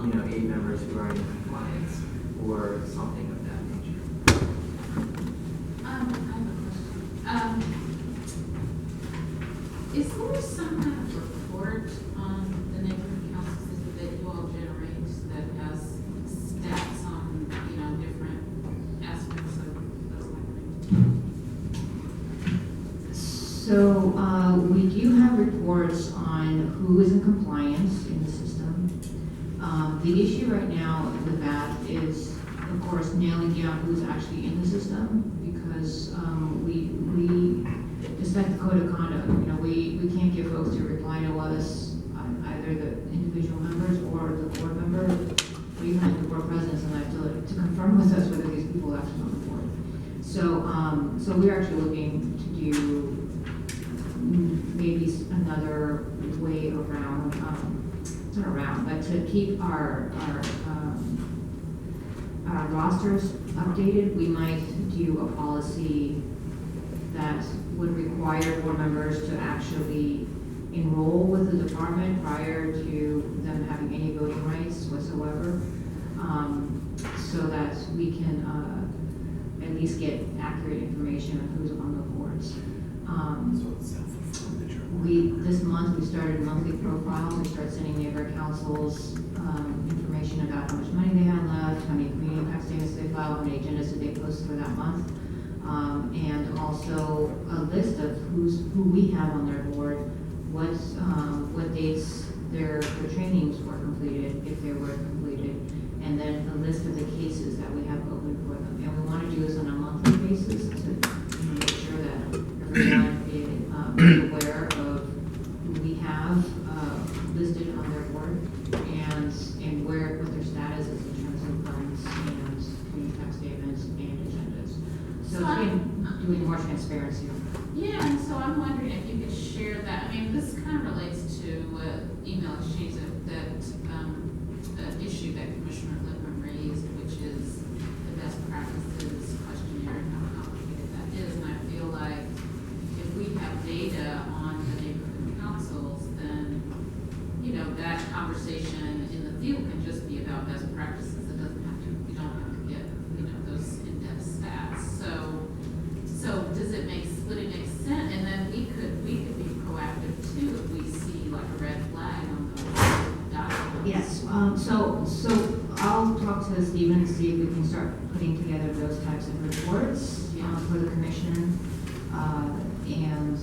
8 members who are in compliance or something of that nature. I have a question. Is there some kind of report on the neighborhood council system that you all generate that has stats on, different aspects of So we do have reports on who is in compliance in the system. The issue right now with that is, of course, nailing down who's actually in the system, because we just like the code of conduct, we can't get folks to reply to us, either the individual members or the board member, or even like the board presidents, and have to confirm with us whether these people are actually on the board. So we're actually looking to do maybe another way around, not around, but to keep our rosters updated. We might do a policy that would require board members to actually enroll with the department prior to them having any voting rights whatsoever, so that we can at least get accurate information on who's on the boards. This month we started monthly profiles. We started sending neighbor councils information about how much money they had left, how many community impact statements they filed, how many agendas did they post for that month, and also a list of who we have on their board, what dates their trainings were completed, if they were completed, and then a list of the cases that we have open for them. And we want to do this on a monthly basis to make sure that everyone is aware of who we have listed on their board and what their status is in terms of funds and community tax statements and agendas. So again, doing more transparency. Yeah, and so I'm wondering if you could share that. I mean, this kind of relates to email exchange that issue that Commissioner Lippman raised, which is the best practices questionnaire and how complicated that is. And I feel like if we have data on the neighborhood councils, then, that conversation in the field can just be about best practices. It doesn't have to, we don't have to get, those in-depth stats. So would it make sense? And then we could be proactive too if we see like a red flag on those documents. Yes, so I'll talk to Stephen and see if we can start putting together those types of reports for the commission, and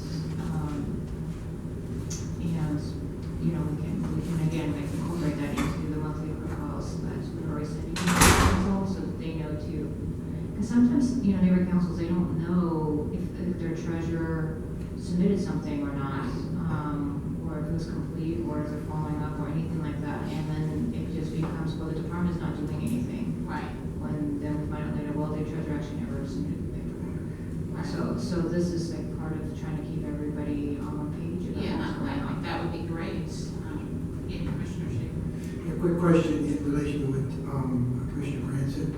we can again incorporate that into the monthly profiles that we're already sending to the council, so that they know too. Because sometimes neighbor councils, they don't know if their treasurer submitted something or not, or if it was complete, or if they're following up, or anything like that. And then it just becomes, well, the department's not doing anything. Right. When then we find out later, well, their treasurer actually never submitted the paperwork. Right. So this is like part of trying to keep everybody on one page. Yeah, I think that would be great. Commissioner Shaver. A quick question in relation to what Commissioner Grant said.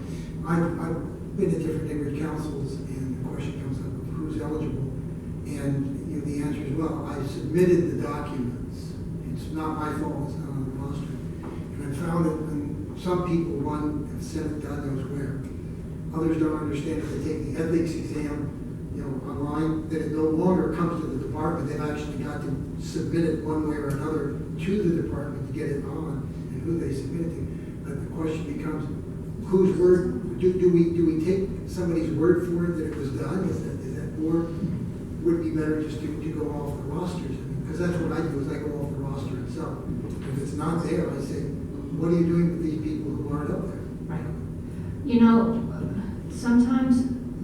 I've been to different neighborhood councils, and the question comes up of who's eligible, and the answer is, well, I submitted the documents. It's not my fault. It's not on the roster. And I found that when some people, one, have sent it God knows where. Others don't understand if they take the ethics exam, online, that it no longer comes to the department. They've actually got to submit it one way or another to the department to get it on, and who they submit it to. But the question becomes, whose word do we take somebody's word for it that it was done? Is that, or would it be better just to go off the rosters? Because that's what I do, is I go off the roster itself. If it's not there, I say, what are you doing with these people who aren't up there? Right. Sometimes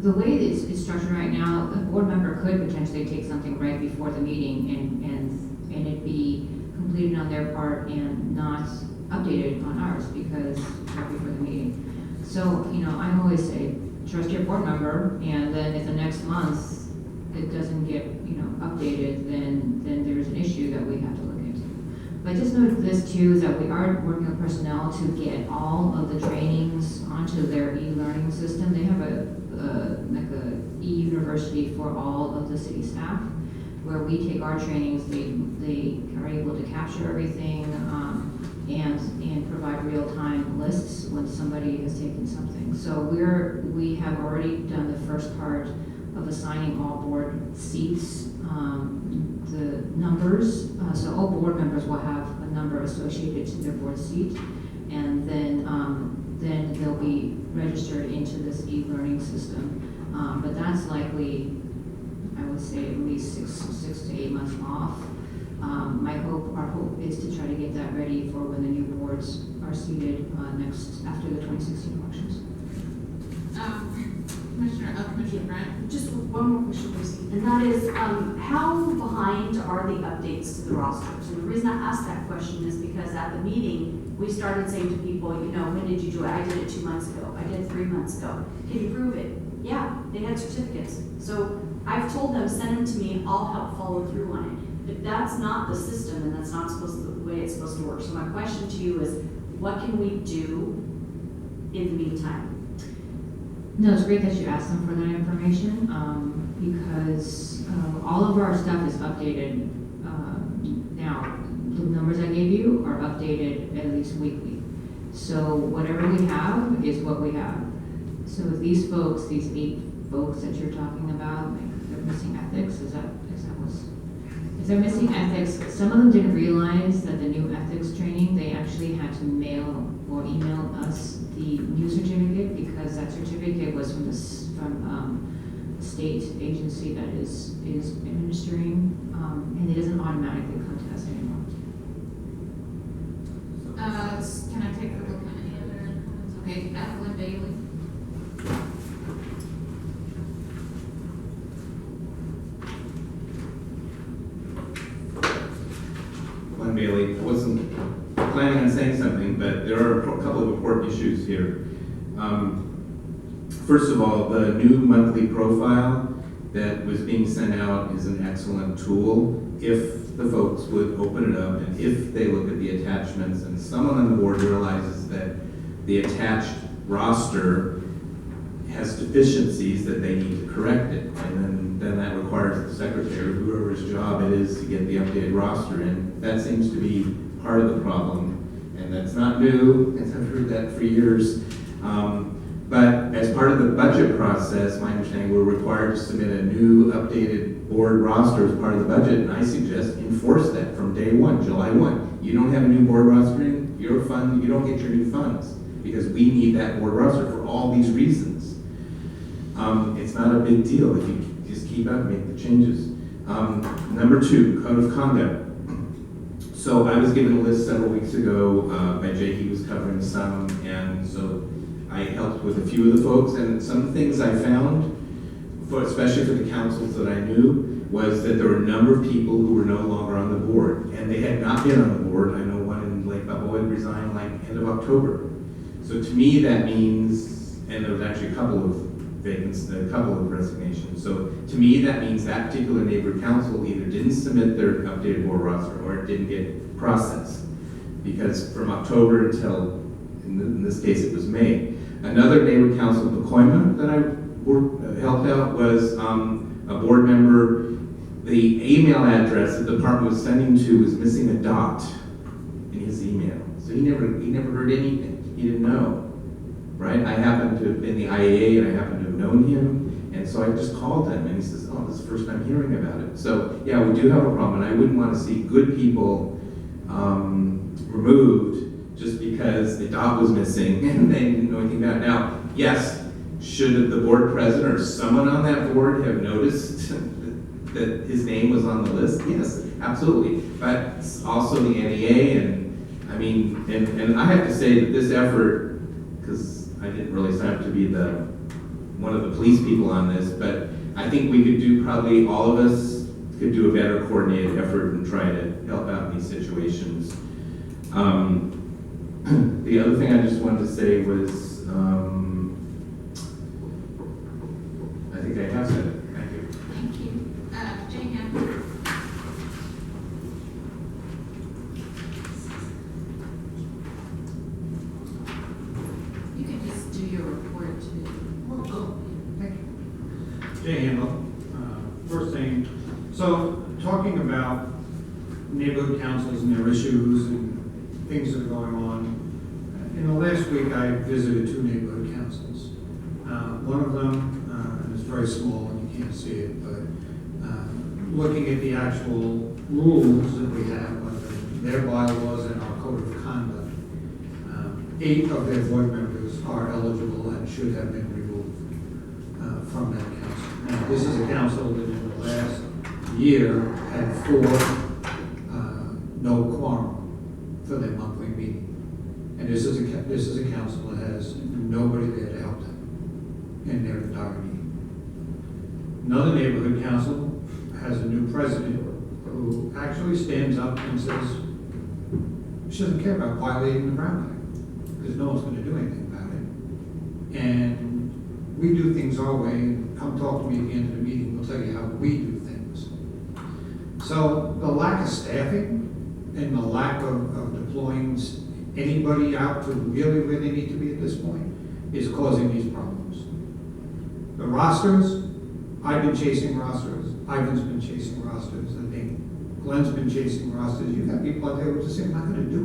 the way it's structured right now, a board member could potentially take something right before the meeting and it be completed on their part and not updated on ours because right before the meeting. So, I always say, trust your board member, and then if the next month it doesn't get, updated, then there's an issue that we have to look into. But just note this too, is that we are working with personnel to get all of the trainings onto their e-learning system. They have like a e-university for all of the city staff, where we take our trainings, they are able to capture everything, and provide real-time lists when somebody has taken something. So we have already done the first part of assigning all board seats, the numbers. So all board members will have a number associated to their board seat, and then they'll be registered into this e-learning system. But that's likely, I would say, at least six to 8 months off. Our hope is to try to get that ready for when the new boards are seated after the 2016 elections. Commissioner Grant? Just one more question, Lucy, and that is, how behind are the updates to the rosters? And the reason I asked that question is because at the meeting, we started saying to people, when did you do it? I did it 2 months ago. I did it 3 months ago. Can you prove it? Yeah, they had certificates. So I've told them, send them to me, and I'll help follow through on it. But that's not the system, and that's not the way it's supposed to work. So my question to you is, what can we do in the meantime? No, it's great that you asked them for that information, because all of our stuff is updated now. The numbers I gave you are updated at least weekly. So whatever we have is what we have. So if these folks, these 8 folks that you're talking about, like they're missing ethics, is that if they're missing ethics, some of them didn't realize that the new ethics training, they actually had to mail or email us the new certificate, because that certificate was from the state agency that is administering, and it doesn't automatically come to us anymore. Can I take a look at any other comments? Okay, Evelyn Bailey. Glenn Bailey. I wasn't planning on saying something, but there are a couple of important issues here. First of all, the new monthly profile that was being sent out is an excellent tool if the folks would open it up and if they look at the attachments and someone on the board realizes that the attached roster has deficiencies that they need to correct it. And then that requires the secretary, whoever's job it is, to get the updated roster in. That seems to be part of the problem. And that's not new, as I've heard that for years. But as part of the budget process, my understanding, we're required to submit a new updated board roster as part of the budget, and I suggest enforce that from day one, July 1. You don't have a new board rostering, your fund, you don't get your new funds, because we need that board roster for all these reasons. It's not a big deal if you just keep up and make the changes. Number 2, code of conduct. So I was given a list several weeks ago by Jay. He was covering some, and so I helped with a few of the folks, and some things I found, especially for the councils that I knew, was that there were a number of people who were no longer on the board, and they had not been on the board. I know one in Lake Buffalo had resigned like end of October. So to me that means, and there was actually a couple of resignations. So to me that means that particular neighborhood council either didn't submit their updated board roster or it didn't get processed, because from October until, in this case it was May. Another neighborhood council appointment that I helped out was a board member. The email address that the department was sending to was missing a dot in his email. So he never heard anything. He didn't know, right? I happened to have been the IAA and I happened to have known him. And so I just called him and he says, oh, this is the first time hearing about it. So yeah, we do have a problem, and I wouldn't want to see good people removed just because the dot was missing and they didn't know anything about it. Now, yes, should the board president or someone on that board have noticed that his name was on the list? Yes, absolutely. But also the NEA, and I mean, and I have to say that this effort, because I didn't really sign up to be one of the police people on this, but I think we could do, probably all of us could do a better coordinated effort and try to help out in these situations. The other thing I just wanted to say was, I think I have said it. Thank you. Thank you. Jay Hammond. You can just do your report too. Oh, thank you. Jay Handel. First thing, so talking about neighborhood councils and their issues and things that are going on. In the last week, I visited 2 neighborhood councils. One of them is very small and you can't see it, but looking at the actual rules that we have, their bylaws and our code of conduct, 8 of their board members are eligible and should have been removed from that council. Now, this is a council that in the last year had 4 no quorum for their monthly meeting. And this is a council that has nobody there to help them in their dire need. Another neighborhood council has a new president who actually stands up and says she doesn't care about violating the Brown Act because no one's going to do anything about it. And we do things our way, and come talk to me at the end of the meeting, we'll tell you how we do things. So the lack of staffing and the lack of deploying anybody out to really where they need to be at this point is causing these problems. The rosters, I've been chasing rosters, Ivan's been chasing rosters, I think Glenn's been chasing rosters. You've got people out there who just say, I'm not going to do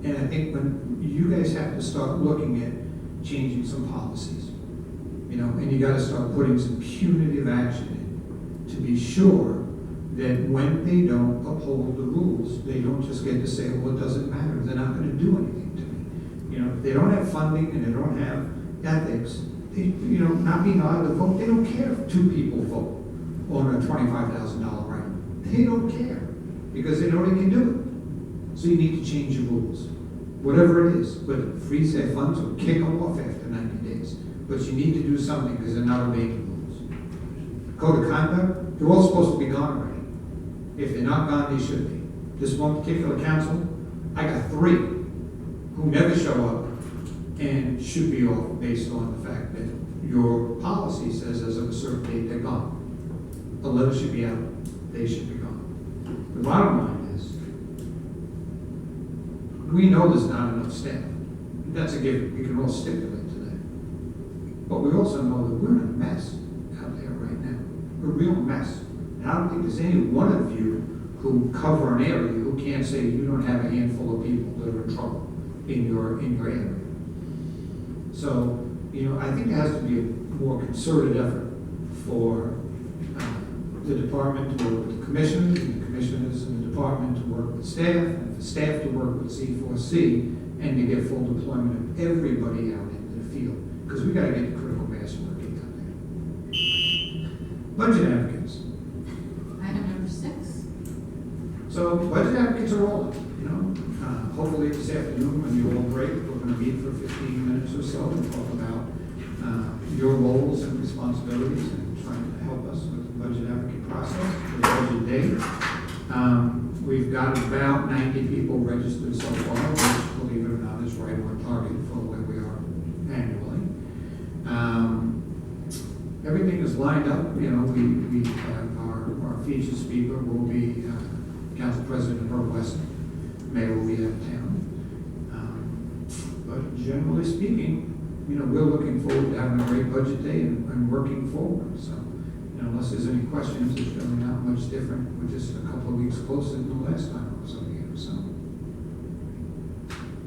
it. And I think when you guys have to start looking at changing some policies, and you got to start putting some punitive action in to be sure that when they don't uphold the rules, they don't just get to say, well, it doesn't matter, they're not going to do anything to me. If they don't have funding and they don't have ethics, they, not being allowed to vote, they don't care if 2 people vote on a $25,000 right. They don't care because they know they can do it. So you need to change your rules, whatever it is, whether freeze their funds or kick them off after 90 days. But you need to do something because they're not obeying the rules. Code of conduct, they're all supposed to be gone already. If they're not gone, they should be. This one particular council, I got 3 who never show up and should be off based on the fact that your policy says as of a certain date they're gone. The letter should be out, they should be gone. The bottom line is, we know there's not enough staff. That's a given, we can all stipulate to that. But we also know that we're in a mess out there right now. We're a real mess. And I don't think there's any one of you who cover an area who can't say you don't have a handful of people that are in trouble in your area. So, I think there has to be a more concerted effort for the department to work with the commissioners, and the commissioners and the department to work with staff, and the staff to work with C4C, and to get full deployment of everybody out into the field. Because we got to get the critical mass working out there. Budget advocates. Item number 6. So budget advocates are rolling, hopefully this afternoon when you all break, we're going to meet for 15 minutes or so and talk about your roles and responsibilities and trying to help us with the budget advocate process, the budget day. We've got about 90 people registered so far, which, believe it or not, is right on target for where we are annually. Everything is lined up. We have our featured speaker will be Council President Herb Weston. Mayor will be out of town. But generally speaking, we're looking forward to having a great budget day and working forward. So, unless there's any questions, it's really not much different. We're just a couple of weeks closer than the last time I was over here. So,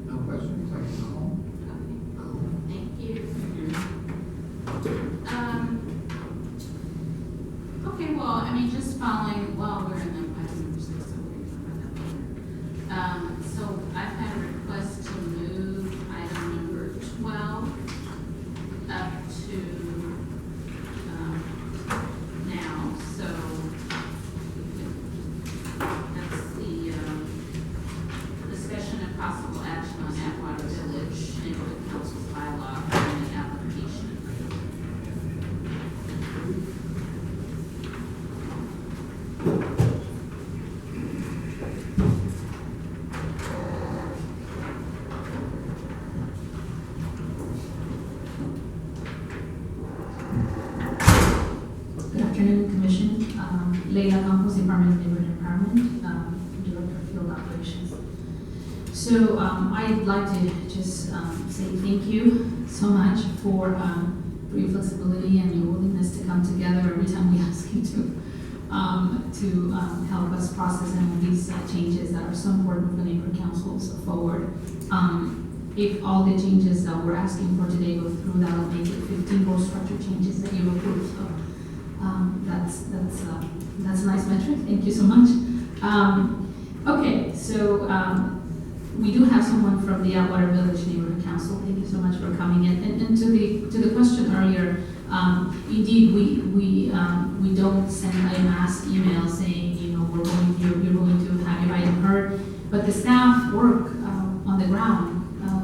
no questions. I can go home. Okay. Cool. Thank you. Okay, well, just following, we're in the item number 6, so we're going to talk about that later. So I've had a request to move item number 12 up to now. So that's the discussion of possible action on Atwater Village neighborhood council's bylaw and the application. Good afternoon, Commission. Leila Campos, Department of Neighborhood Empowerment, Director of Field Operations. So I'd like to just say thank you so much for your flexibility and your willingness to come together every time we ask you to. to help us process and move these changes that are so important for the neighborhood councils forward. If all the changes that we're asking for today go through, that'll make it 15 board structure changes that you approve. So that's a nice metric. Thank you so much. Okay, so we do have someone from the Atwater Village Neighborhood Council. Thank you so much for coming in. And to the question earlier, indeed we don't send a mass email saying, you know, you're going to have your item heard, but the staff work on the ground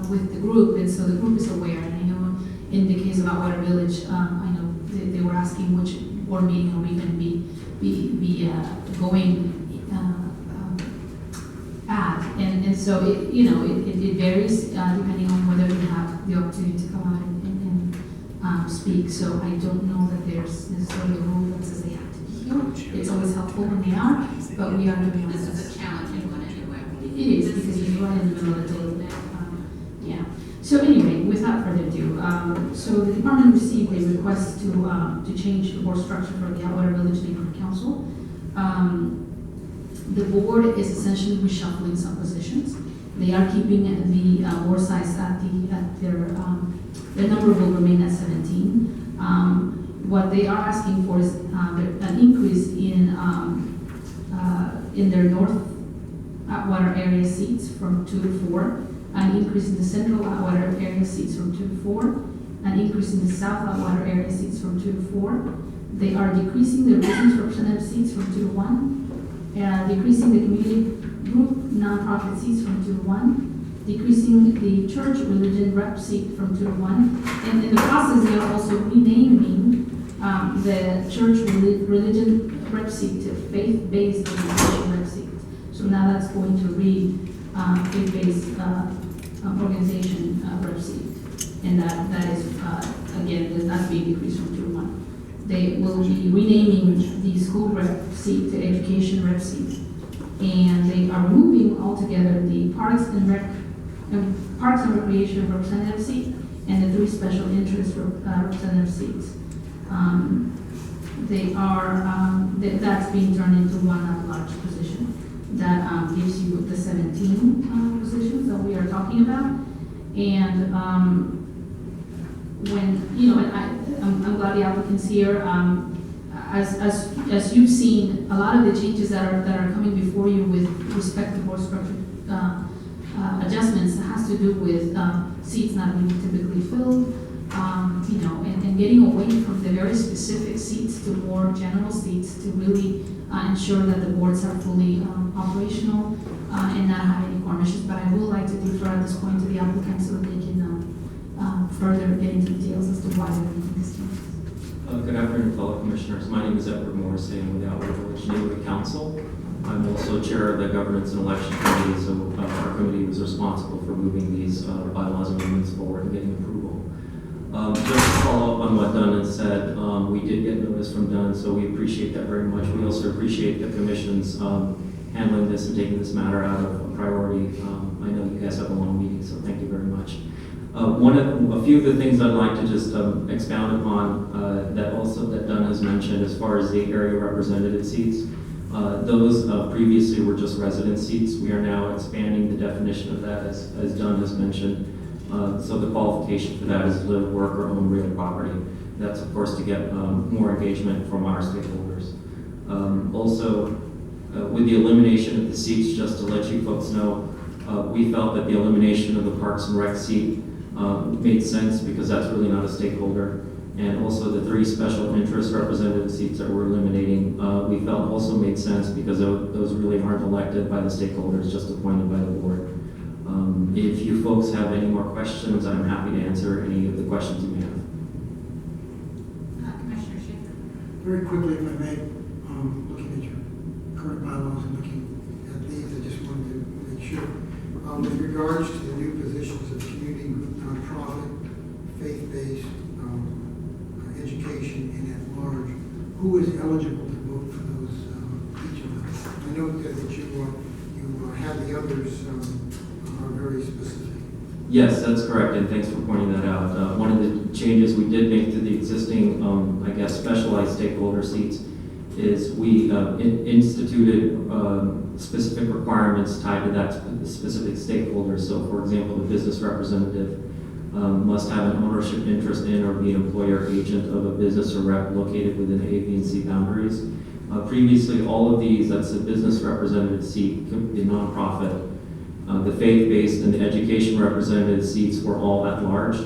with the group, and so the group is aware. And I know in the case of Atwater Village, I know they were asking which board meeting are we going to be going at, and so it, you know, it varies depending on whether we have the opportunity to come out and speak. So I don't know that there's necessarily a rule that says they have to be here. It's always helpful when they are, but we are doing our This best. is a challenging one anyway. It is, because you're right in the middle of the day. Yeah. So anyway, without further ado, so the department received a request to change the board structure for the Atwater Village Neighborhood Council. The board is essentially reshuffling some positions. They are keeping the board size at their number will remain at 17. What they are asking for is an increase in their North Atwater area seats from 2 to 4, an increase in the Central Atwater area seats from 2 to 4, an increase in the South Atwater area seats from 2 to 4. They are decreasing the residents representative seats from 2 to 1, decreasing the community group nonprofit seats from 2 to 1, decreasing the church religion rep seat from 2 to 1, and in the process they are also renaming the church religion rep seat to faith-based organization rep seat. So now that's going to read faith-based organization rep seat, and that is again that's being decreased from 2 to 1. They will be renaming the school rep seat to education rep seat, and they are removing altogether the parks and recreation representative seat and the 3 special interest representative seats. That's being turned into one at-large position. That gives you the 17 positions that we are talking about. And when, you know, I'm glad the applicant's here. As you've seen, a lot of the changes that are coming before you with respect to board structure adjustments has to do with seats not being typically filled, you know, and getting away from the very specific seats to more general seats to really ensure that the boards are fully operational and not have any quorum issues. But I would like to defer at this point to the applicant so that they can further get into details as to why they're making this change. Good afternoon, fellow commissioners. My name is Edward Morrissey. I'm with the Atwater Village Neighborhood Council. I'm also chair of the Governance and Election Committee, so our committee was responsible for moving these bylaws amendments forward and getting approval. Just to follow up on what Dunn has said, we did get notice from Dunn, so we appreciate that very much. We also appreciate the commission's handling this and taking this matter out of priority. I know you guys have a long meeting, so thank you very much. A few of the things I'd like to just expound upon that Dunn has mentioned as far as the area representative seats. Those previously were just resident seats. We are now expanding the definition of that as Dunn has mentioned. So the qualification for that is live, work, or own real property. That's of course to get more engagement from our stakeholders. Also, with the elimination of the seats, just to let you folks know, we felt that the elimination of the Parks and Rec seat made sense because that's really not a stakeholder. And also the 3 special interest representative seats that we're eliminating, we felt also made sense because those really aren't elected by the stakeholders, just appointed by the board. If you folks have any more questions, I'm happy to answer any of the questions you may have. Commissioner Schaefer. Very quickly, if I may, looking at your current bylaws and looking at these, I just wanted to make sure. With regards to the new positions of community group, nonprofit, faith-based, education, and at large, who is eligible to vote for those, each of those? I know that you have the others are very specific. Yes, that's correct, and thanks for pointing that out. One of the changes we did make to the existing, I guess, specialized stakeholder seats is we instituted specific requirements tied to that specific stakeholder. So for example, the business representative must have an ownership interest in or be an employer agent of a business or rep located within the A, B, and C boundaries. Previously, all of these, that's the business representative seat, the nonprofit, the faith-based and the education representative seats were all at large.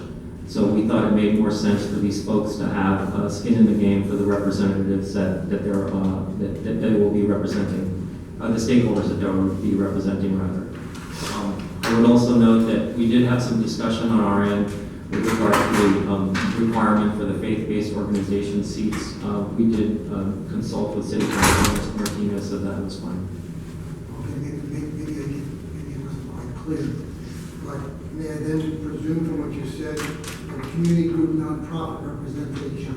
So we thought it made more sense for these folks to have skin in the game for the representatives that they will be representing, the stakeholders that they will be representing rather. I would also note that we did have some discussion on our end with regard to the requirement for the faith-based organization seats. We did consult with City Council, Mr. Martinez, so that was fine. Okay, maybe it wasn't quite clear. But may I then presume from what you said, a community group nonprofit representation,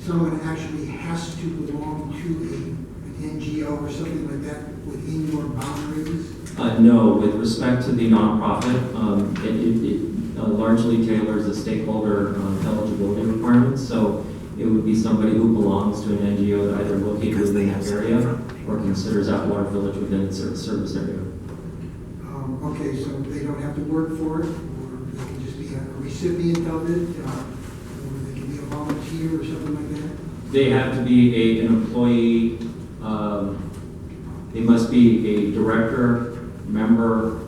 someone actually has to belong to an NGO or something like that within your boundaries? No, with respect to the nonprofit, it largely tailors the stakeholder eligibility requirements. So it would be somebody who belongs to an NGO that either located within that area or considers Atwater Village within its service area. Okay, so they don't have to work for it, or they can just be a recipient of it, or they can be a volunteer or something like that? They have to be an employee, they must be a director, member,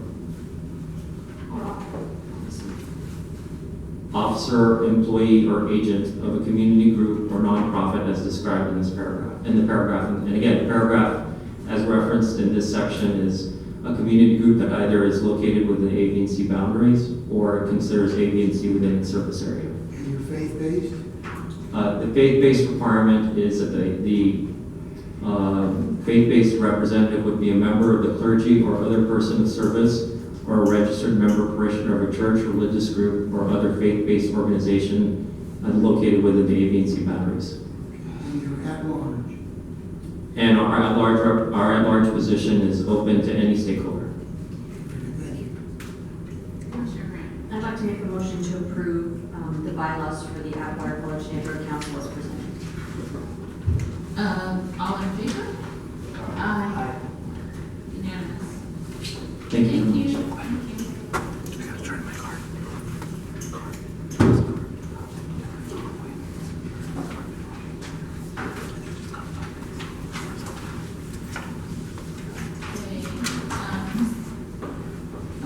officer, employee, or agent of a community group or nonprofit as described in this paragraph. And again, the paragraph as referenced in this section is a community group that either is located within A, B, and C boundaries or considers A, B, and C within its service area. And you're faith-based? The faith-based requirement is that the faith-based representative would be a member of the clergy or other person of service or a registered member parishioner of a church, religious group, or other faith-based organization located within the A, B, and C boundaries. And you're at large? And our at-large position is open to any stakeholder. Thank you. Commissioner Grant. I'd like to make a motion to approve the bylaws for the Atwater Village Neighborhood Council as presented. All in favor? Aye. Unanimous. Thank you. Thank you.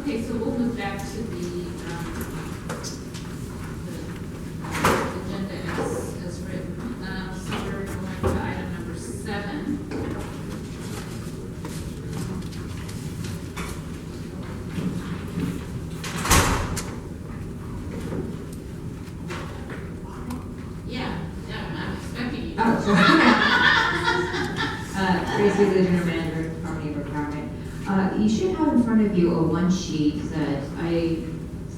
Okay, so we'll move back to the agenda as written. So we're going to item number 7. Yeah, I'm expecting you. Oh, sorry. Tracy, Visioner Manager, Department of Empowerment. You should have in front of you a one sheet that I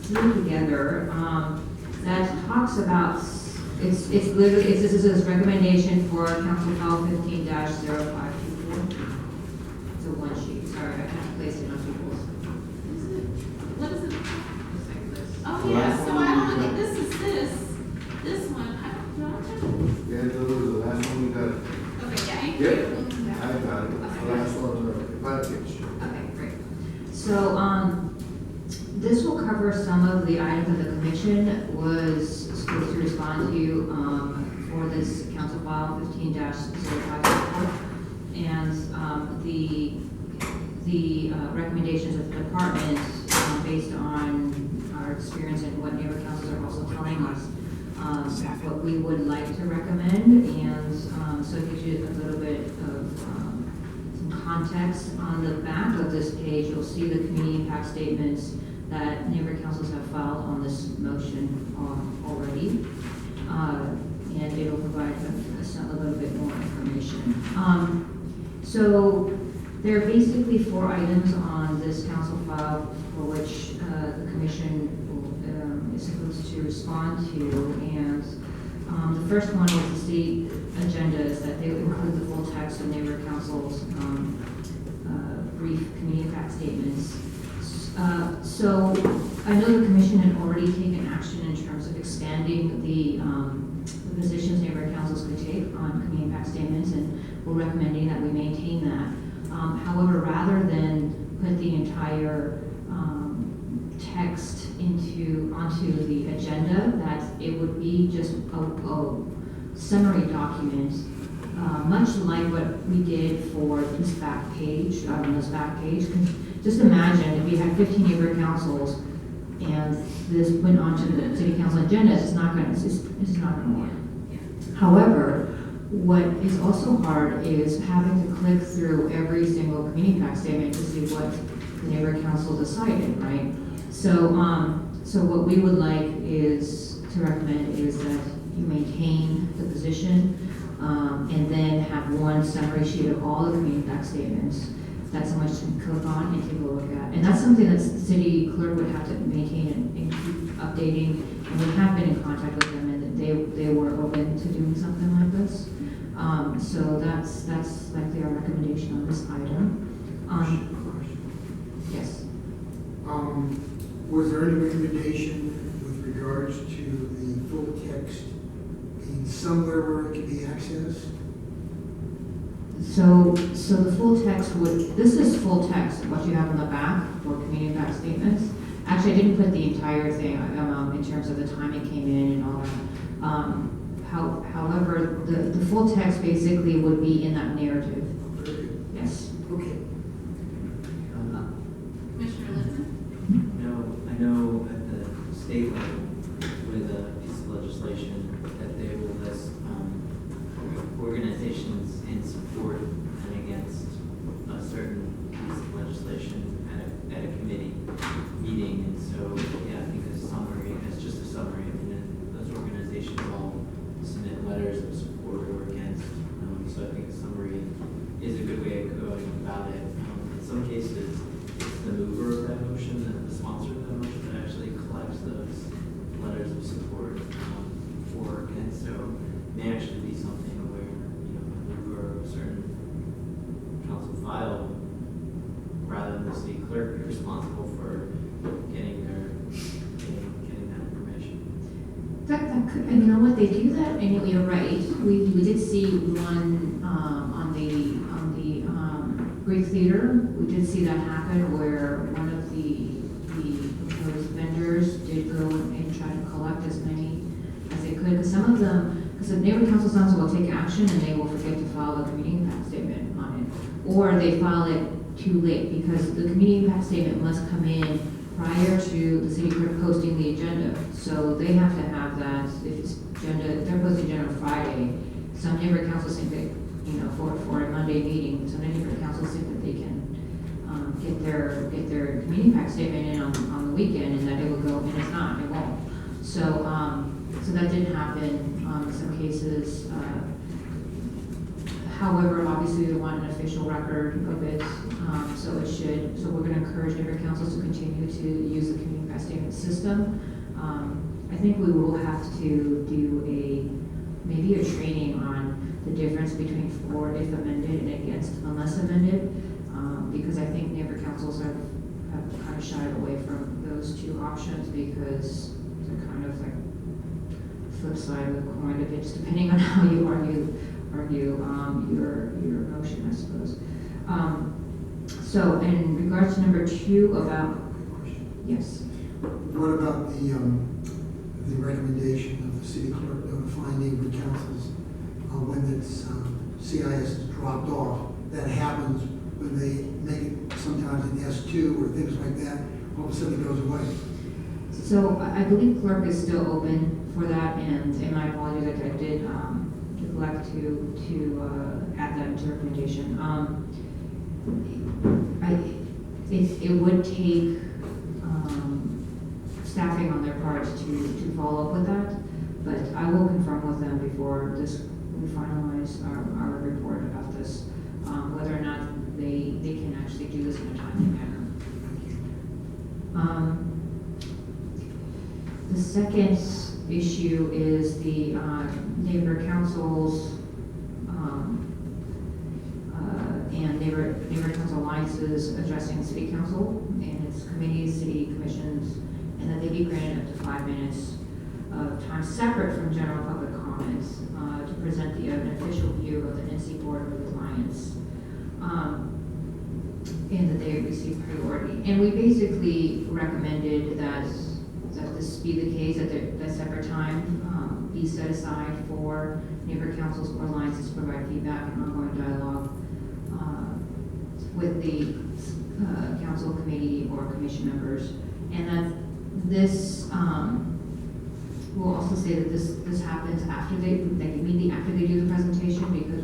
threw together that talks about, it's literally, this is a recommendation for Council File 15-0524. It's a one sheet, sorry, I kind of placed it on people's. What is it? Oh, yeah, so I don't think this is this one, I don't know. Yeah, those are the last one we got. Okay, yeah, you Yep. can. I got it. The last ones are package. Okay, great. So, this will cover some of the items that the commission was supposed to respond to, for this Council File 15-0524. And, the recommendations of the department, based on our experience and what neighbor councils are also telling us, what we would like to recommend, and, so it gives you a little bit of, some context. On the back of this page, you'll see the community impact statements that neighbor councils have filed on this motion already. And it'll provide a little bit more information. So there are basically 4 items on this council file for which the commission is supposed to respond to. And the first one is the state agendas, that they include the full text of neighbor council's brief community impact statements. So I know the commission had already taken action in terms of expanding the positions neighbor councils could take on community impact statements, and we're recommending that we maintain that. However, rather than put the entire text onto the agenda, that it would be just a summary document, much like what we did for this back page, this back page. Just imagine if we had 15 neighborhood councils and this went onto the city council agenda, it's just not gonna work. However, what is also hard is having to click through every single community impact statement to see what the neighborhood council decided, right? So what we would like is to recommend is that you maintain the position, and then have one summary sheet of all the community impact statements. That's so much to click on and take a look at. And that's something that the city clerk would have to maintain and keep updating. And we have been in contact with them, and that they were open to doing something like this. So that's likely our recommendation on this item. Yes. Was there any recommendation with regards to the full text being somewhere where it can be accessed? So the full text this is full text, what you have in the back for community impact statements. Actually, I didn't put the entire thing, in terms of the time it came in and all that. However, the full text basically would be in that narrative. Yes. Okay. Commissioner Lippman? I know at the state level with a piece of legislation that they will list organizations in support and against a certain piece of legislation at a committee meeting. And so, yeah, I think a summary, it's just a summary. I mean, those organizations all submit letters of support or against. So I think a summary is a good way of going about it. In some cases, it's the mover of that motion, the sponsor of that motion that actually collects those letters of support for or against. So it may actually be something where, the mover of a certain council file, rather than the city clerk, be responsible for getting that information. That could, and you know what, they do that, and you're right. We did see one on the Greek Theater. We did see that happen where one of the proposed vendors did go and try to collect as many as they could. Because some of them, because the neighborhood council sometimes will take action and they will forget to file a community impact statement on it, or they file it too late because the community impact statement must come in prior to the city clerk posting the agenda. So they have to have that. If they're posting agenda on Friday, some neighborhood councils think that, for a Monday meeting, some neighborhood councils think that they can get their community impact statement in on the weekend, and that it will go, and it's not, it won't. So that did happen in some cases. However, obviously we want an official record of it, so we're going to encourage neighborhood councils to continue to use the community impact statement system. I think we will have to do maybe a training on the difference between for if amended and against unless amended, because I think neighborhood councils have kind of shied away from those two options because they're kind of like flip side of the coin of it, just depending on how you argue your motion, I suppose. So in regards to number 2 about, yes. What about the recommendation of the city clerk notifying neighborhood councils when its CIS is dropped off? That happens when they make it sometimes an S2 or things like that. All of a sudden it goes away. So I believe clerk is still open for that, and in my apologies, I did neglect to add that into recommendation. It would take staffing on their part to follow up with that, but I will confirm with them before we finalize our report about this, whether or not they can actually do this in a timely manner. The second issue is the neighborhood councils and neighborhood council alliances addressing the city council and its committees, city commissions, and that they be granted up to 5 minutes of time separate from general public comments to present an official view of the NC Board of Alliance. And that they receive priority. And we basically recommended that this be the case, that separate time be set aside for neighbor councils or alliances to provide feedback and ongoing dialogue with the council committee or commission members. And that this, we'll also say that this happens after immediately after they do the presentation, because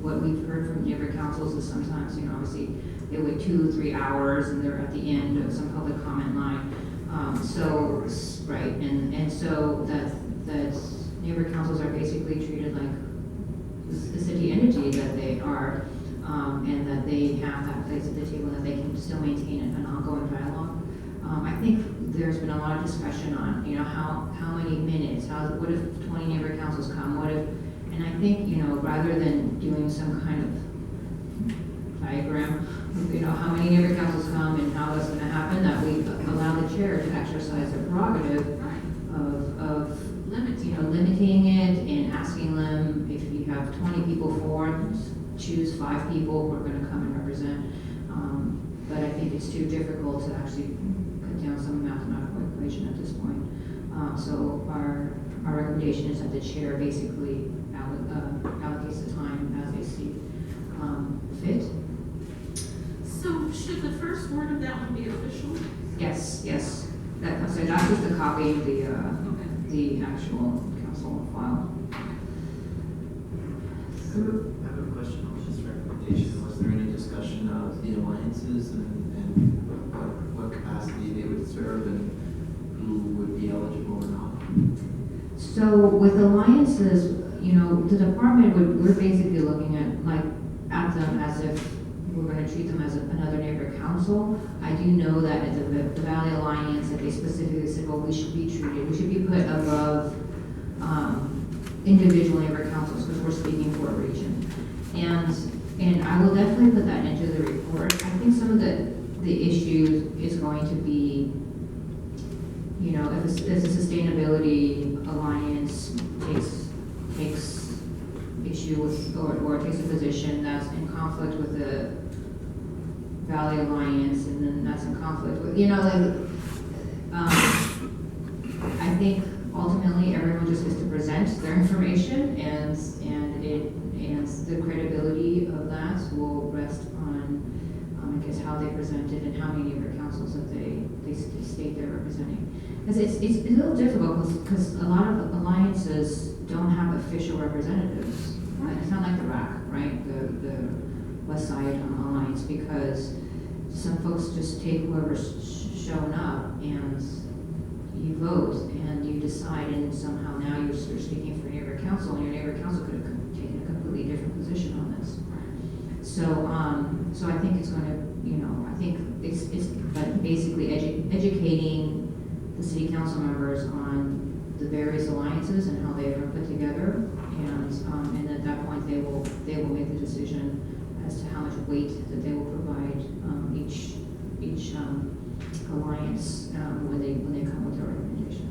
what we've heard from neighbor councils is sometimes, obviously, they wait 2 or 3 hours and they're at the end of some public comment line. Right, and so that neighbor councils are basically treated like the city entity that they are, and that they have that place at the table, that they can still maintain an ongoing dialogue. I think there's been a lot of discussion on, how many minutes, what if 20 neighbor councils come, and I think, rather than doing some kind of diagram, how many neighbor councils come and how that's gonna happen, that we allow the chair to exercise their prerogative of limiting it and asking them, if you have 20 people for, choose 5 people who are gonna come and represent. But I think it's too difficult to actually cut down some mathematical equation at this point. So our recommendation is that the chair basically allocates the time as they see fit. So should the first word of that one be official? Yes. So that's just a copy of the Okay. actual council file. I have a question on this recommendation. Was there any discussion of the alliances and what capacity they would serve and who would be eligible or not? So with alliances, the department we're basically looking at them as if we're going to treat them as another neighbor council. I do know that at the Valley Alliance, that they specifically said, well, we should be put above individual neighbor councils because we're speaking for a region. And I will definitely put that into the report. I think some of the issue is going to be, if a sustainability alliance takes issue with, or takes a position that's in conflict with the Valley Alliance, and then that's in conflict with, I think ultimately everyone just gets to present their information, and the credibility of that will rest on, I guess, how they present it and how many neighbor councils that they state they're representing. Because it's a little difficult because a lot of alliances don't have official representatives. It's not like the RAC, right? The West Side Alliance, because some folks just take whoever's shown up and you vote and you decide, and somehow now you're speaking for your neighbor council, and your neighbor council could have taken a completely different position on this. So I think it's going to, I think it's basically educating the city council members on the various alliances and how they are put together, and at that point they will make the decision as to how much weight that they will provide each alliance when they come with their recommendation.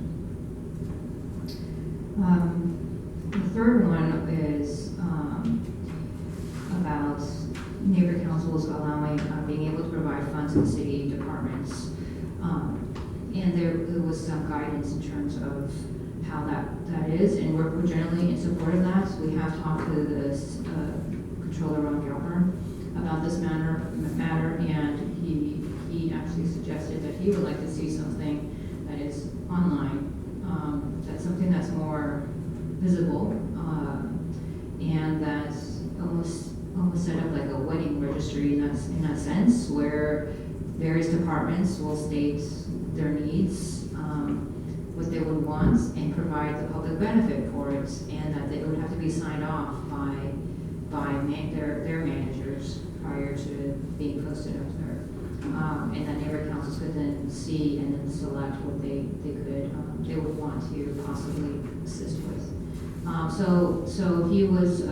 The third one is about neighbor councils being able to provide funds to city departments. And there was some guidance in terms of how that is, and we're generally in support of that. We have talked to the Controller Ron Gilbert about this matter, and he actually suggested that he would like to see something that is online, that's something that's more visible, and that's almost set up like a wedding registry in that sense, where various departments will state their needs, what they would want, and provide the public benefit for it, and that it would have to be signed off by their managers prior to being posted up there. And that neighbor councils could then see and then select what they would want to possibly assist with. So he was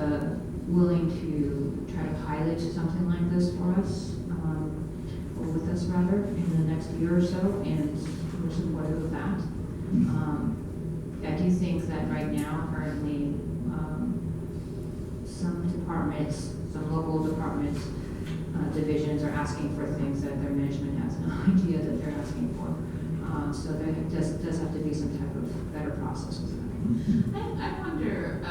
willing to try to pilot something like this for us, or with us rather, in the next year or so, and we're supportive of that. I do do think that right now, currently, some departments, some local departments, divisions are asking for things that their management has no idea that they're asking for. So there does have to be some type of better process with that. I wonder,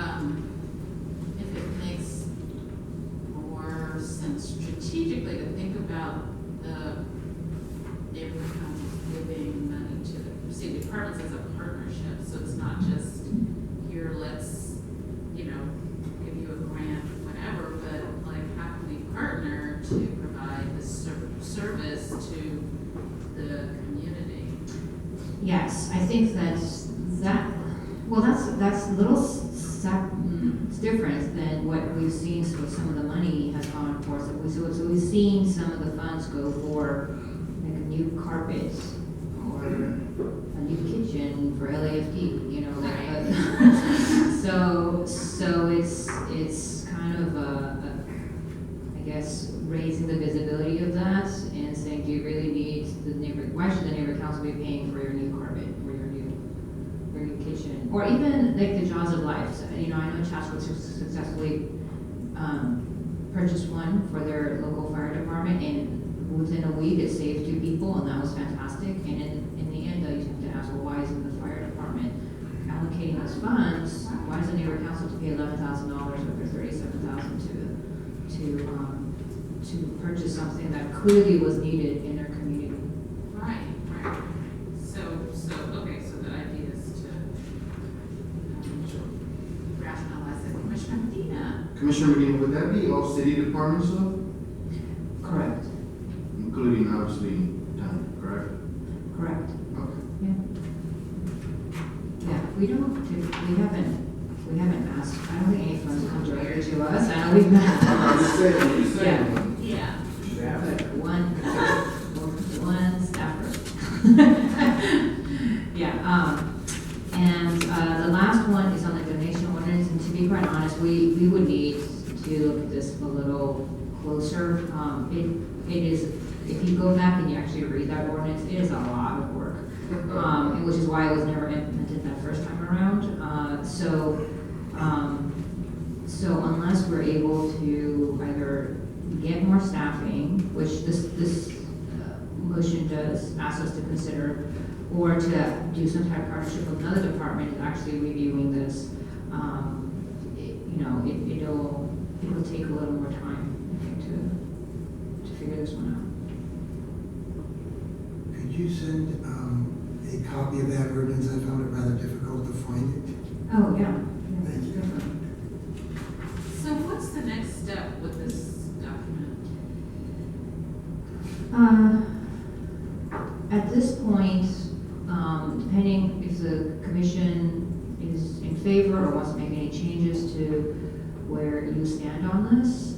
if it makes more sense strategically to think about the neighborhood councils giving money to the city departments as a partnership, so it's not just, here, let's, give you a grant, whatever, but like, how can we partner to provide this service to the community? Yes, I think that's a little it's different than what we've seen, so some of the money has gone for, so we've seen some of the funds go for like a new carpet or a new kitchen for LAFD, so it's kind of I guess, raising the visibility of that and saying, do you really need why should the neighborhood council be paying for your new carpet or your new kitchen? Or even like the Jaws of Life. So, I know Chatsworth successfully purchased one for their local fire department, and within a week it saved 2 people, and that was fantastic. And in the end, you have to ask, well, why isn't the fire department allocating those funds? Why does the neighborhood council to pay $11,000 over $37,000 to purchase something that clearly was needed in their community? Right. So the idea is to rationalize it. Commissioner Medina? Commissioner Medina, would that be all city departments though? Correct. Including obviously town, correct? Correct. Okay. Yeah, we haven't asked, I don't think any funds come directly to us, I know we've met. I'm just saying. Yeah. But one staffer. Yeah, and the last one is on the donation ordinance, and to be quite honest, we would need to look at this a little closer. It is, if you go back and you actually read that ordinance, it is a lot of work. Which is why it was never implemented that first time around. So unless we're able to either get more staffing, which this motion does ask us to consider, or to do some type of partnership with another department actually reviewing this, it'll take a little more time, I think, to figure this one out. Could you send a copy of that ordinance? I found it rather difficult to find it. Oh, yeah. Thank you. So what's the next step with this document? At this point, depending if the commission is in favor or wants to make any changes to where you stand on this,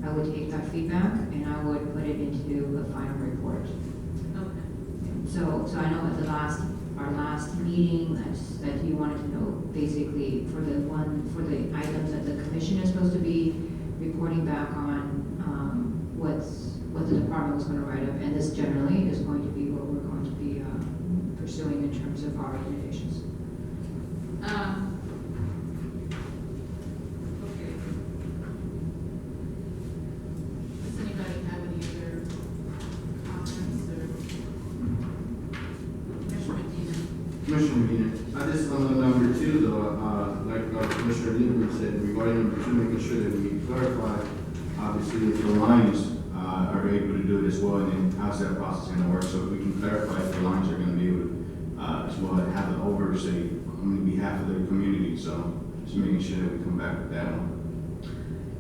I would take that feedback and I would put it into a final report. Okay. So I know at our last meeting that you wanted to know basically for the items that the commission is supposed to be reporting back on, what the department was going to write up, and this generally is going to be what we're going to be pursuing in terms of our recommendations. Okay. Does anybody have any other comments or? Commissioner Medina? Commissioner Medina, I just on number 2 though, like Commissioner Lieberman said, regarding number 2, making sure that we clarify, obviously, if the lines are able to do it as well, and then how's that process going to work? So if we can clarify if the lines are going to be able to, as well, have the oversight on behalf of their community. So just making sure that we come back with that one.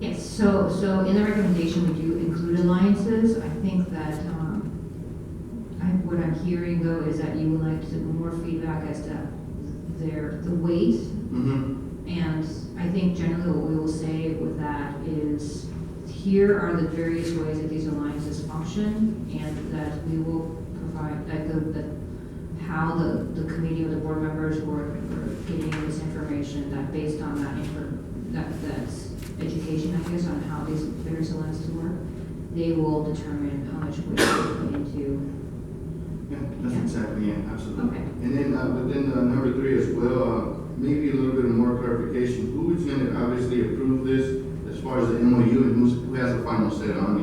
Yes, so in the recommendation, we do include alliances. I think that, what I'm hearing though is that you would like some more feedback as to the weight. Mm-hmm. And I think generally what we will say with that is, here are the various ways that these alliances function, and that we will provide, how the committee or the board members were getting this information, that based on that's education, I guess, on how these various alliances work, they will determine how much weight to put into Yeah, that's exactly it, absolutely. Okay. And then, within, number 3 as well, maybe a little bit more clarification, who is gonna obviously approve this as far as the MOU and who has the final say on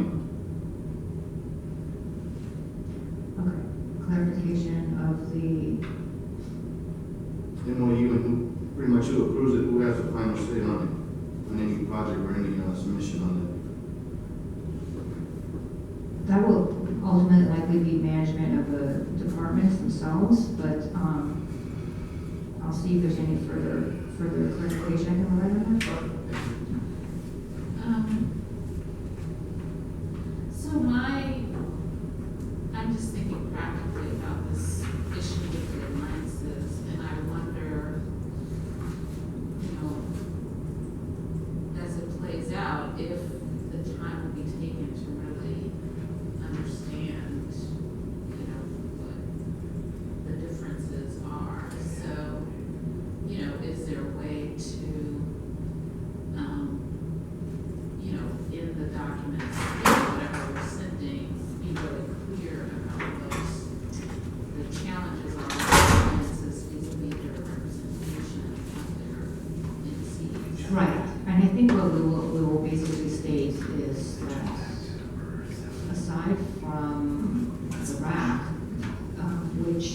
Okay, clarification of the, it? MOU and who, pretty much who approves it, who has the final say on it, on any project or any, submission on that will ultimately likely be management of the departments themselves, but, I'll see if there's any further clarification I can provide on that. So I'm just thinking practically about this issue with the alliances, and I wonder, you know, as it plays out, if the time will be taken to really understand, you know, what the differences are. So, you know, is there a way to, you know, in the documents, whatever we're sending, be really clear about those, the challenges are, alliances vis-a-vis their representation of their entities. Right, and I think what we will basically state is that aside from the RAC, which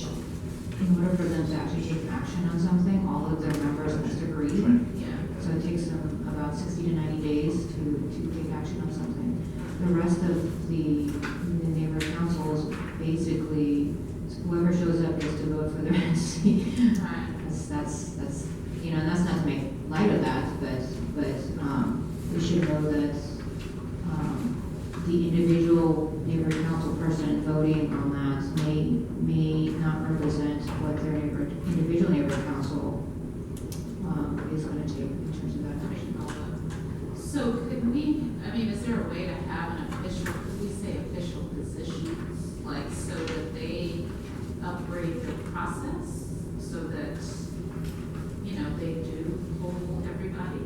in order for them to actually take action on something, all of their members must agree. Yeah. So it takes them about 60 to 90 days to take action on something. The rest of the neighbor councils, basically, whoever shows up gets to vote for their entity. Right. That's, you know, and that's not to make light of that, but, we should know that, the individual neighbor council person voting on that may not represent what their individual neighbor council, is gonna take in terms of that action. So could we, I mean, is there a way to have an official, could we say official positions, like, so that they upgrade the process, so that, you know, they do poll everybody?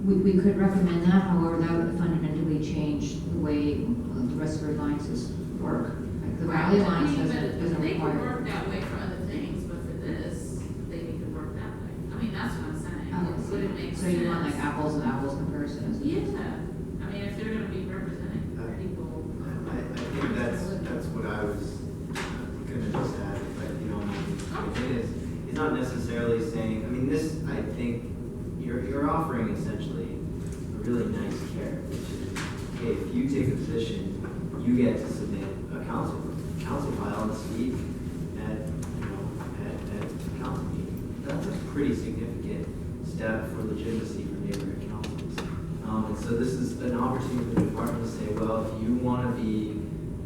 We could recommend that, however, that would fundamentally change the way the rest of our alliances work. Like the Valley Alliance doesn't They could require. work that way for other things, but for this, they need to work that way. I mean, that's what I'm saying. Would it make sense? So you want like apples and apples comparisons? Yeah, I mean, if they're gonna be representing people. I think that's what I was gonna just add, but you know, the thing is, it's not necessarily saying, I mean, this, I think, you're offering essentially a really nice carrot, which is, hey, if you take a position, you get to submit a council file and speak at, you know, at council meeting. That's a pretty significant step for legitimacy for neighborhood councils. And so this is an opportunity for the department to say, well, if you want to be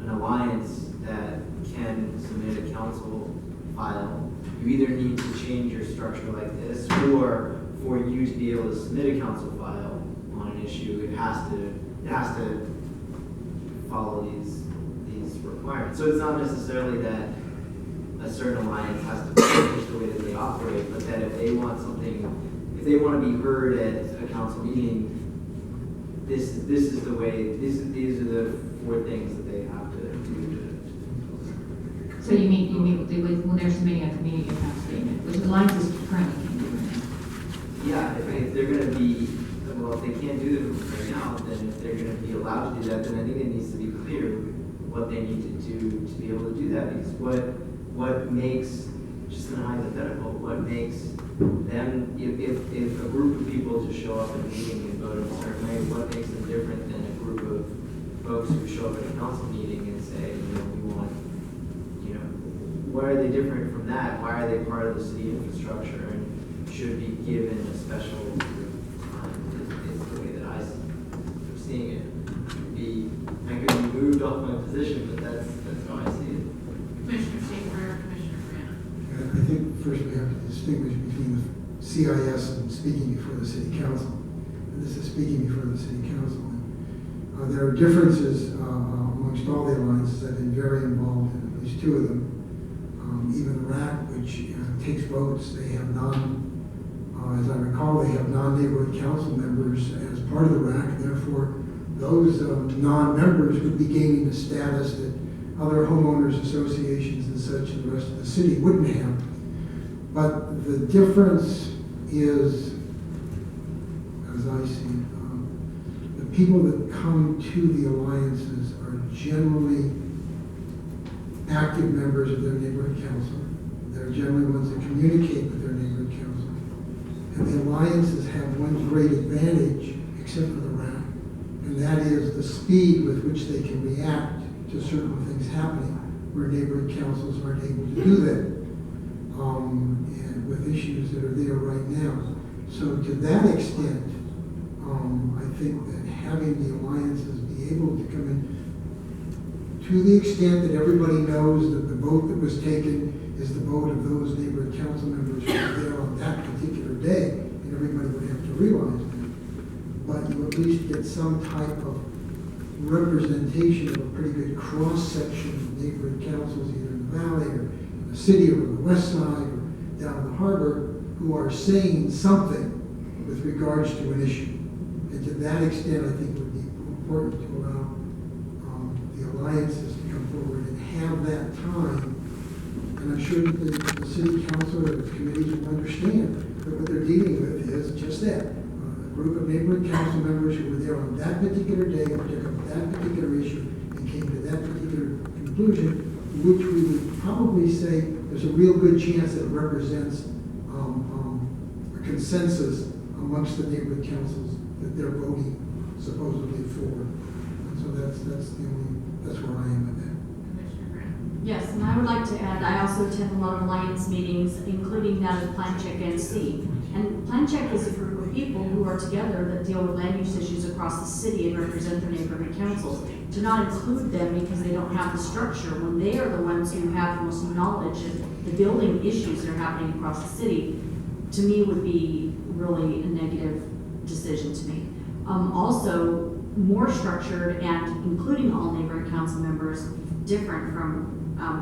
an alliance that can submit a council file, you either need to change your structure like this, or for you to be able to submit a council file on an issue, it has to follow these requirements. So it's not necessarily that a certain alliance has to change the way that they operate, but that if they want something, if they want to be heard at a council meeting, this is the way. These are the 4 things that they have to do to. So you mean when they're submitting a community impact statement, which alliances currently can't do right now? Yeah, if they're going to be, well, if they can't do it right now, then if they're going to be allowed to do that, then I think it needs to be clear what they need to do to be able to do that. Because what makes, just in a hypothetical, what makes them, if a group of people just show up at a meeting and vote in a certain way, what makes them different than a group of folks who show up at a council meeting and say, you know, we want, you know, why are they different from that? Why are they part of the city infrastructure and should be given a special time? Is the way that I'm seeing it. I could be moved off my position, but that's how I see it. Commissioner Schaefer, Commissioner Grant. I think first we have to distinguish between the CIS and speaking before the city council. And this is speaking before the city council. And, there are differences amongst all the alliances. I've been very involved in at least 2 of them. Even the RAC, which takes votes, they have as I recall, they have non-neighborhood council members as part of the RAC. Therefore, those non-members would be gaining the status that other homeowners associations and such in the rest of the city wouldn't have. But the difference is, as I see it, the people that come to the alliances are generally active members of their neighborhood council. They're generally ones that communicate with their neighborhood council. And the alliances have one great advantage, except for the RAC, and that is the speed with which they can react to certain things happening where neighborhood councils aren't able to do that, and with issues that are there right now. So to that extent, I think that having the alliances be able to come in, to the extent that everybody knows that the vote that was taken is the vote of those neighborhood council members who were there on that particular day, and everybody would have to realize that. But you at least get some type of representation of a pretty good cross-section of neighborhood councils, either in the valley or in the city or on the west side or down the harbor, who are saying something with regards to an issue. And to that extent, I think it would be important to allow the alliances to come forward and have that time. And I'm sure that the city council or the committees will understand that what they're dealing with is just that. A group of neighborhood council members who were there on that particular day, took up that particular issue, and came to that particular conclusion, which we would probably say there's a real good chance that it represents a consensus amongst the neighborhood councils that they're voting supposedly for. And so that's where I am with that. Commissioner Grant? Yes, and I would like to add, I also attend a lot of alliance meetings, including that of Plan Check NC. And Plan Check is a group of people who are together that deal with land use issues across the city and represent their neighborhood councils. To not include them because they don't have the structure, when they are the ones who have the most knowledge of the building issues that are happening across the city, to me would be really a negative decision to me. Also, more structured and including all neighborhood council members, different from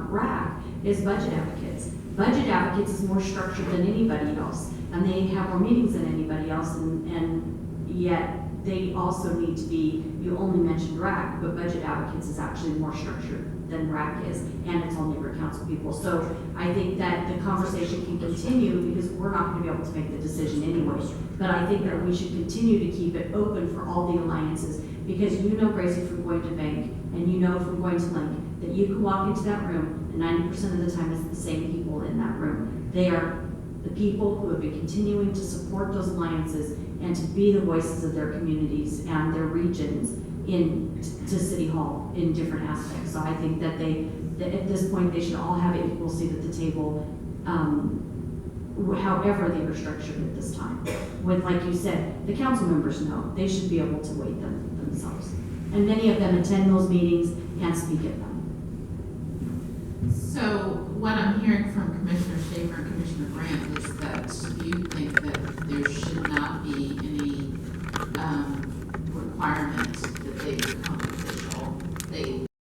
RAC, is budget advocates. Budget advocates is more structured than anybody else, and they have more meetings than anybody else, and yet they also need to be, you only mentioned RAC, but budget advocates is actually more structured than RAC is, and it's all neighborhood council people. So I think that the conversation can continue because we're not going to be able to make the decision anyway. But I think that we should continue to keep it open for all the alliances, because you know, Gracie, from going to BONC, and you know from going to Link, that you can walk into that room, and 90% of the time it's the same people in that room. They are the people who have been continuing to support those alliances and to be the voices of their communities and their regions to City Hall in different aspects. So I think that at this point, they should all have an equal seat at the table, however they are structured at this time. With, like you said, the council members know, they should be able to weight them themselves. And many of them attend those meetings and speak at them. So what I'm hearing from Commissioner Schaefer and Commissioner Grant is that you think that there should not be any requirement